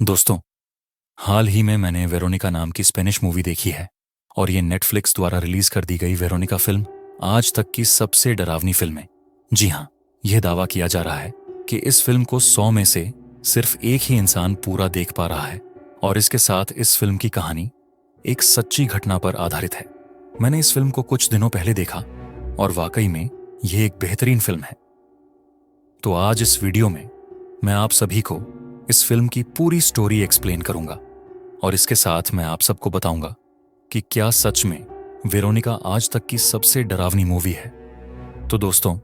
दोस्तों, हाल ही में मैंने वेरोनिका नाम की स्पेनिश मूवी देखी है और ये नेटफ्लिक्स द्वारा रिलीज कर दी गई वेरोनिका फिल्म आज तक की सबसे डरावनी फिल्म है। जी हाँ, यह दावा किया जा रहा है कि इस फिल्म को 100 में से सिर्फ एक ही इंसान पूरा देख पा रहा है और इसके साथ इस फिल्म की कहानी एक सच्ची घटना पर आधारित है। मैंने इस फिल्म को कुछ दिनों पहले देखा और वाकई में यह एक बेहतरीन फिल्म है। तो आज इस वीडियो में मैं आप सभी को इस फिल्म की पूरी स्टोरी एक्सप्लेन करूंगा और इसके साथ मैं आप सबको बताऊंगा कि क्या सच में वेरोनिका आज तक की सबसे डरावनी मूवी है। तो दोस्तों,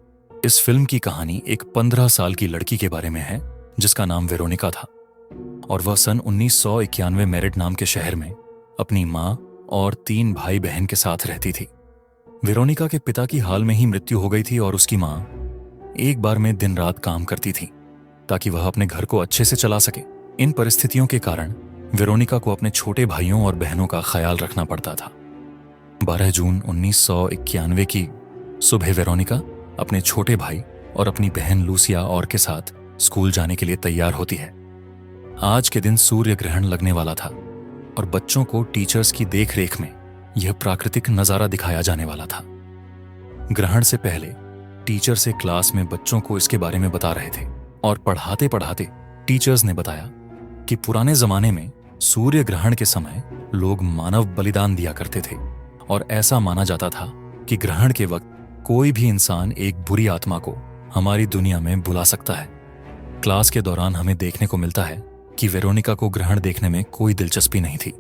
इस फिल्म की कहानी एक 15 साल की लड़की के बारे में है जिसका नाम वेरोनिका था और वह सन 1991 मेरिड नाम के शहर में अपनी माँ और 3 भाई बहन के साथ रहती थी। वेरोनिका के पिता की हाल में ही मृत्यु हो गई थी और उसकी माँ एक बार में दिन रात काम करती थी ताकि वह अपने घर को अच्छे से चला सके। इन परिस्थितियों के कारण वेरोनिका को अपने छोटे भाइयों और बहनों का ख्याल रखना पड़ता था। 12 जून 1991 की सुबह वेरोनिका अपने छोटे भाई और अपनी बहन लूसिया और के साथ स्कूल जाने के लिए तैयार होती है। आज के दिन सूर्य ग्रहण लगने वाला था और बच्चों को टीचर्स की देखरेख में यह प्राकृतिक नजारा दिखाया जाने वाला था। ग्रहण से पहले टीचर से क्लास में बच्चों को इसके बारे में बता रहे थे और पढ़ाते पढ़ाते टीचर्स ने बताया कि पुराने जमाने में सूर्य ग्रहण के समय लोग मानव बलिदान दिया करते थे और ऐसा माना जाता था कि ग्रहण के वक्त कोई भी इंसान एक बुरी आत्मा को हमारी दुनिया में बुला सकता है। क्लास के दौरान हमें देखने को मिलता है कि वेरोनिका को ग्रहण देखने में कोई दिलचस्पी नहीं थी,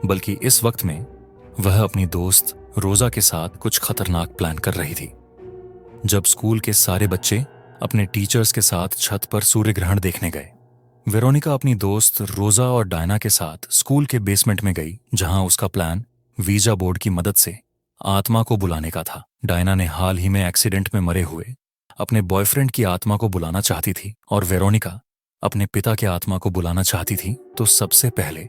बल्कि इस वक्त में वह अपनी दोस्त रोजा के साथ कुछ खतरनाक प्लान कर रही थी। जब स्कूल के सारे बच्चे अपने टीचर्स के साथ छत पर सूर्य ग्रहण देखने गए, वेरोनिका अपनी दोस्त रोजा और डायना के साथ स्कूल के बेसमेंट में गई जहां उसका प्लान वीजा बोर्ड की मदद से आत्मा को बुलाने का था। डायना ने हाल ही में एक्सीडेंट में मरे हुए अपने बॉयफ्रेंड की आत्मा को बुलाना चाहती थी और वेरोनिका अपने पिता की आत्मा को बुलाना चाहती थी। तो सबसे पहले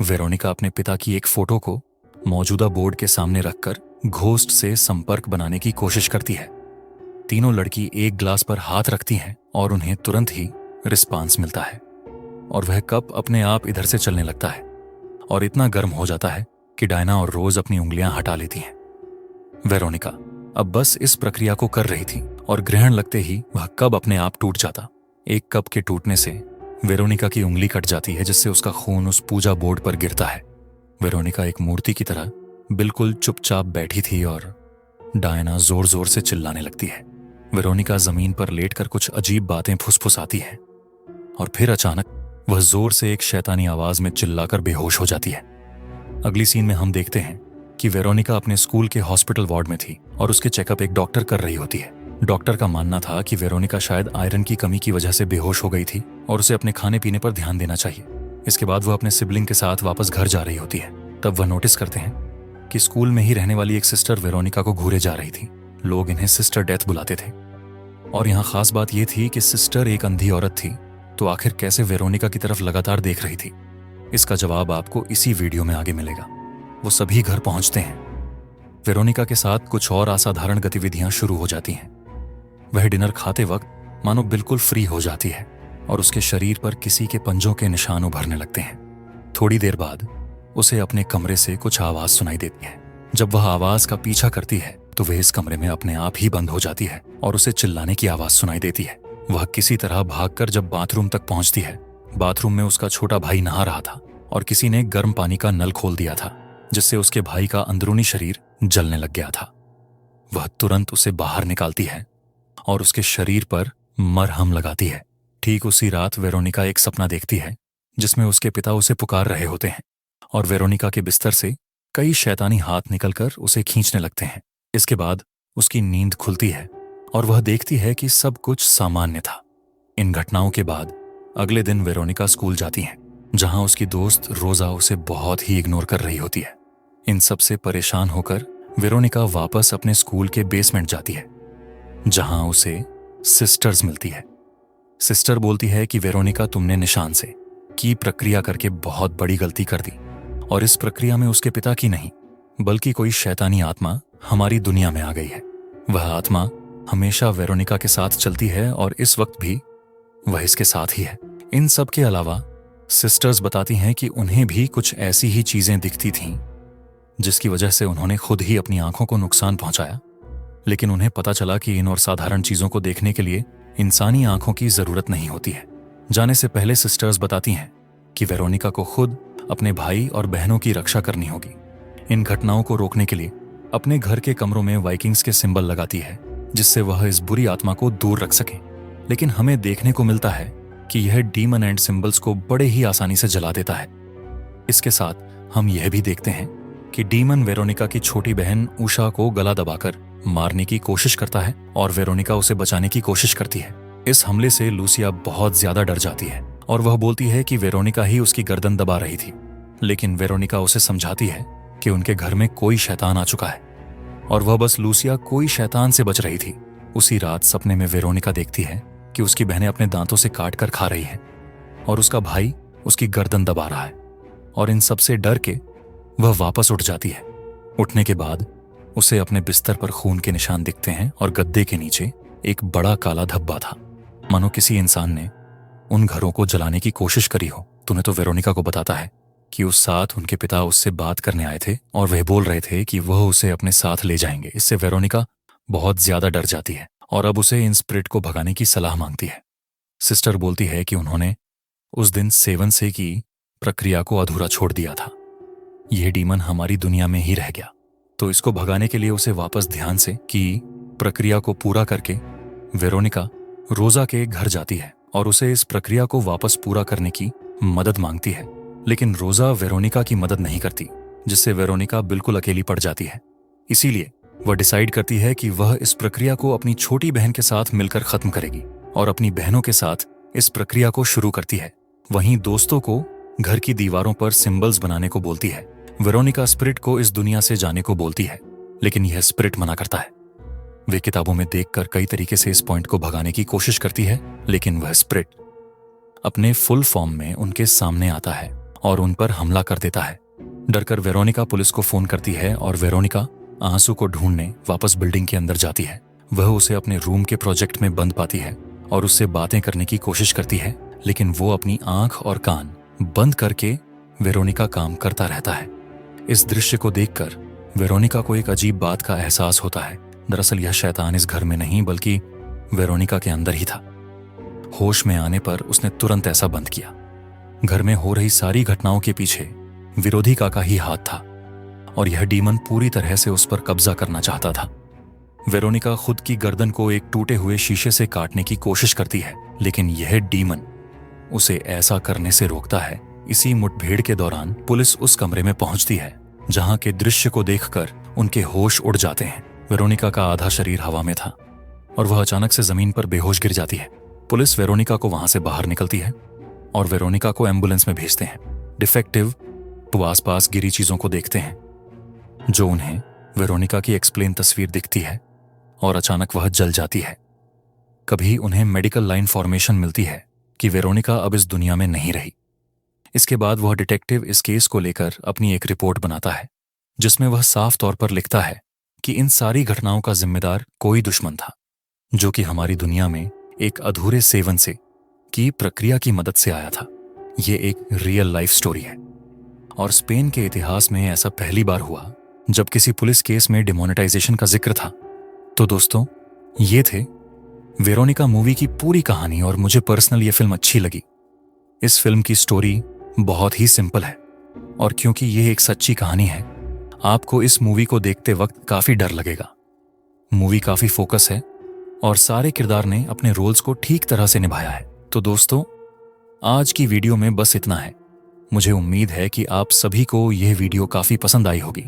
वेरोनिका अपने पिता की एक फोटो को मौजूदा बोर्ड के सामने रखकर घोस्ट से संपर्क बनाने की कोशिश करती है। तीनों लड़की एक ग्लास पर हाथ रखती हैं और उन्हें तुरंत ही रिस्पांस मिलता है और वह कप अपने आप इधर से चलने लगता है और इतना गर्म हो जाता है कि डायना और रोज अपनी उंगलियां हटा लेती हैं। वेरोनिका अब बस इस प्रक्रिया को कर रही थी और ग्रहण लगते ही वह कप अपने आप टूट जाता। एक कप के टूटने से वेरोनिका की उंगली कट जाती है जिससे उसका खून उस पूजा बोर्ड पर गिरता है। वेरोनिका एक मूर्ति की तरह बिल्कुल चुपचाप बैठी थी और डायना जोर जोर से चिल्लाने लगती है। वेरोनिका जमीन पर लेटकर कुछ अजीब बातें फुसफुसाती है और फिर अचानक वह जोर से एक शैतानी आवाज में चिल्लाकर बेहोश हो जाती है। अगली सीन में हम देखते हैं कि वेरोनिका अपने स्कूल के हॉस्पिटल वार्ड में थी और उसके चेकअप एक डॉक्टर कर रही होती है। डॉक्टर का मानना था कि वेरोनिका शायद आयरन की कमी की वजह से बेहोश हो गई थी और उसे अपने खाने पीने पर ध्यान देना चाहिए। इसके बाद वह अपने सिबलिंग के साथ वापस घर जा रही होती है। तब वह नोटिस करते हैं कि स्कूल में ही रहने वाली एक सिस्टर वेरोनिका को घूरे जा रही थी। लोग इन्हें सिस्टर डेथ बुलाते थे और यहाँ खास बात यह थी कि सिस्टर एक अंधी औरत थी, तो आखिर कैसे वेरोनिका की तरफ लगातार देख रही थी? इसका जवाब आपको इसी वीडियो में आगे मिलेगा। वो सभी घर पहुंचते हैं। वेरोनिका के साथ कुछ और असाधारण गतिविधियां शुरू हो जाती हैं। वह डिनर खाते वक्त मानो बिल्कुल फ्री हो जाती है और उसके शरीर पर किसी के पंजों के निशान उभरने लगते हैं। थोड़ी देर बाद उसे अपने कमरे से कुछ आवाज सुनाई देती है। जब वह आवाज का पीछा करती है तो वह इस कमरे में अपने आप ही बंद हो जाती है और उसे चिल्लाने की आवाज सुनाई देती है। वह किसी तरह भागकर जब बाथरूम तक पहुंचती है, बाथरूम में उसका छोटा भाई नहा रहा था और किसी ने गर्म पानी का नल खोल दिया था जिससे उसके भाई का अंदरूनी शरीर जलने लग गया था। वह तुरंत उसे बाहर निकालती है और उसके शरीर पर मरहम लगाती है। ठीक उसी रात वेरोनिका एक सपना देखती है जिसमें उसके पिता उसे पुकार रहे होते हैं और वेरोनिका के बिस्तर से कई शैतानी हाथ निकलकर उसे खींचने लगते हैं। इसके बाद उसकी नींद खुलती है और वह देखती है कि सब कुछ सामान्य था। इन घटनाओं के बाद अगले दिन वेरोनिका स्कूल जाती है जहां उसकी दोस्त रोजा उसे बहुत ही इग्नोर कर रही होती है। इन सब से परेशान होकर वेरोनिका वापस अपने स्कूल के बेसमेंट जाती है जहां उसे सिस्टर्स मिलती है। सिस्टर बोलती है कि वेरोनिका, तुमने निशान से की प्रक्रिया करके बहुत बड़ी गलती कर दी और इस प्रक्रिया में उसके पिता की नहीं बल्कि कोई शैतानी आत्मा हमारी दुनिया में आ गई है। वह आत्मा हमेशा वेरोनिका के साथ चलती है और इस वक्त भी वह इसके साथ ही है। इन सब के अलावा सिस्टर्स बताती हैं कि उन्हें भी कुछ ऐसी ही चीजें दिखती थीं जिसकी वजह से उन्होंने खुद ही अपनी आंखों को नुकसान पहुंचाया। लेकिन उन्हें पता चला कि इन और साधारण चीजों को देखने के लिए इंसानी आंखों की जरूरत नहीं होती है। जाने से पहले सिस्टर्स बताती हैं कि वेरोनिका को खुद अपने भाई और बहनों की रक्षा करनी होगी। इन घटनाओं को रोकने के लिए अपने घर के कमरों में वाइकिंग्स के सिंबल लगाती है जिससे वह इस बुरी आत्मा को दूर रख सके। लेकिन हमें देखने को मिलता है कि यह डीमन एंड सिंबल्स को बड़े ही आसानी से जला देता है। इसके साथ हम यह भी देखते हैं कि डीमन वेरोनिका की छोटी बहन उषा को गला दबाकर मारने की कोशिश करता है और वेरोनिका उसे बचाने की कोशिश करती है। इस हमले से लूसिया बहुत ज्यादा डर जाती है और वह बोलती है कि वेरोनिका ही उसकी गर्दन दबा रही थी। लेकिन वेरोनिका उसे समझाती है कि उनके घर में कोई शैतान आ चुका है और वह बस लूसिया कोई शैतान से बच रही थी। उसी रात सपने में वेरोनिका देखती है कि उसकी बहनें अपने दांतों से काट कर खा रही हैं और उसका भाई उसकी गर्दन दबा रहा है। और इन सब से डर के वह वापस उठ जाती है। उठने के बाद उसे अपने बिस्तर पर खून के निशान दिखते हैं और गद्दे के नीचे एक बड़ा काला धब्बा था, मानो किसी इंसान ने उन घरों को जलाने की कोशिश करी हो। तूने तो वेरोनिका को बताता है कि उस साथ उनके पिता उससे बात करने आए थे और वह बोल रहे थे कि वह उसे अपने साथ ले जाएंगे। इससे वेरोनिका बहुत ज्यादा डर जाती है और अब उसे इन स्पिरिट को भगाने की सलाह मांगती है। सिस्टर बोलती है कि उन्होंने उस दिन सेवन से की प्रक्रिया को अधूरा छोड़ दिया था। यह डीमन हमारी दुनिया में ही रह गया, तो इसको भगाने के लिए उसे वापस ध्यान से की प्रक्रिया को पूरा करके वेरोनिका रोजा के घर जाती है और उसे इस प्रक्रिया को वापस पूरा करने की मदद मांगती है। लेकिन रोजा वेरोनिका की मदद नहीं करती, जिससे वेरोनिका बिल्कुल अकेली पड़ जाती है। इसीलिए वह डिसाइड करती है कि वह इस प्रक्रिया को अपनी छोटी बहन के साथ मिलकर खत्म करेगी और अपनी बहनों के साथ इस प्रक्रिया को शुरू करती है। वहीं दोस्तों को घर की दीवारों पर सिंबल्स बनाने को बोलती है। वेरोनिका स्पिरिट को इस दुनिया से जाने को बोलती है, लेकिन यह स्पिरिट मना करता है। वे किताबों में देखकर कई तरीके से इस पॉइंट को भगाने की कोशिश करती है, लेकिन वह स्पिरिट अपने फुल फॉर्म में उनके सामने आता है और उन पर हमला कर देता है। डरकर वेरोनिका पुलिस को फोन करती है और वेरोनिका आंसू को ढूंढने वापस बिल्डिंग के अंदर जाती है। वह उसे अपने रूम के प्रोजेक्ट में बंद पाती है और उससे बातें करने की कोशिश करती है, लेकिन वो अपनी आंख और कान बंद करके वेरोनिका काम करता रहता है। इस दृश्य को देखकर वेरोनिका को एक अजीब बात का एहसास होता है। दरअसल यह शैतान इस घर में नहीं बल्कि वेरोनिका के अंदर ही था। होश में आने पर उसने तुरंत ऐसा बंद किया। घर में हो रही सारी घटनाओं के पीछे विरोधिका का ही हाथ था और यह डीमन पूरी तरह से उस पर कब्जा करना चाहता था। वेरोनिका खुद की गर्दन को एक टूटे हुए शीशे से काटने की कोशिश करती है, लेकिन यह डीमन उसे ऐसा करने से रोकता है। इसी मुठभेड़ के दौरान पुलिस उस कमरे में पहुंचती है जहां के दृश्य को देखकर उनके होश उड़ जाते हैं। वेरोनिका का आधा शरीर हवा में था और वह अचानक से जमीन पर बेहोश गिर जाती है। पुलिस वेरोनिका को वहां से बाहर निकलती है और वेरोनिका को एम्बुलेंस में भेजते हैं। डिफेक्टिव वो आसपास गिरी चीजों को देखते हैं जो उन्हें वेरोनिका की एक्सप्लेन तस्वीर दिखती है और अचानक वह जल जाती है। कभी उन्हें मेडिकल लाइन फॉर्मेशन मिलती है कि वेरोनिका अब इस दुनिया में नहीं रही। इसके बाद वह डिटेक्टिव इस केस को लेकर अपनी एक रिपोर्ट बनाता है जिसमें वह साफ तौर पर लिखता है कि इन सारी घटनाओं का जिम्मेदार कोई दुश्मन था जो कि हमारी दुनिया में एक अधूरे सेवन से की प्रक्रिया की मदद से आया था। ये एक रियल लाइफ स्टोरी है और स्पेन के इतिहास में ऐसा पहली बार हुआ जब किसी पुलिस केस में डिमोनेटाइजेशन का जिक्र था। तो दोस्तों, ये थे वेरोनिका मूवी की पूरी कहानी और मुझे पर्सनल ये फिल्म अच्छी लगी। इस फिल्म की स्टोरी बहुत ही सिंपल है और क्योंकि ये एक सच्ची कहानी है, आपको इस मूवी को देखते वक्त काफी डर लगेगा। मूवी काफी फोकस है और सारे किरदार ने अपने रोल्स को ठीक तरह से निभाया है। तो दोस्तों, आज की वीडियो में बस इतना है। मुझे उम्मीद है कि आप सभी को यह वीडियो काफी पसंद आई होगी।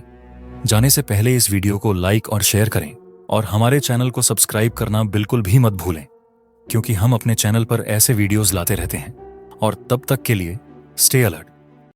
जाने से पहले इस वीडियो को लाइक और शेयर करें और हमारे चैनल को सब्सक्राइब करना बिल्कुल भी मत भूलें, क्योंकि हम अपने चैनल पर ऐसे वीडियोस लाते रहते हैं। और तब तक के लिए स्टे अलर्ट।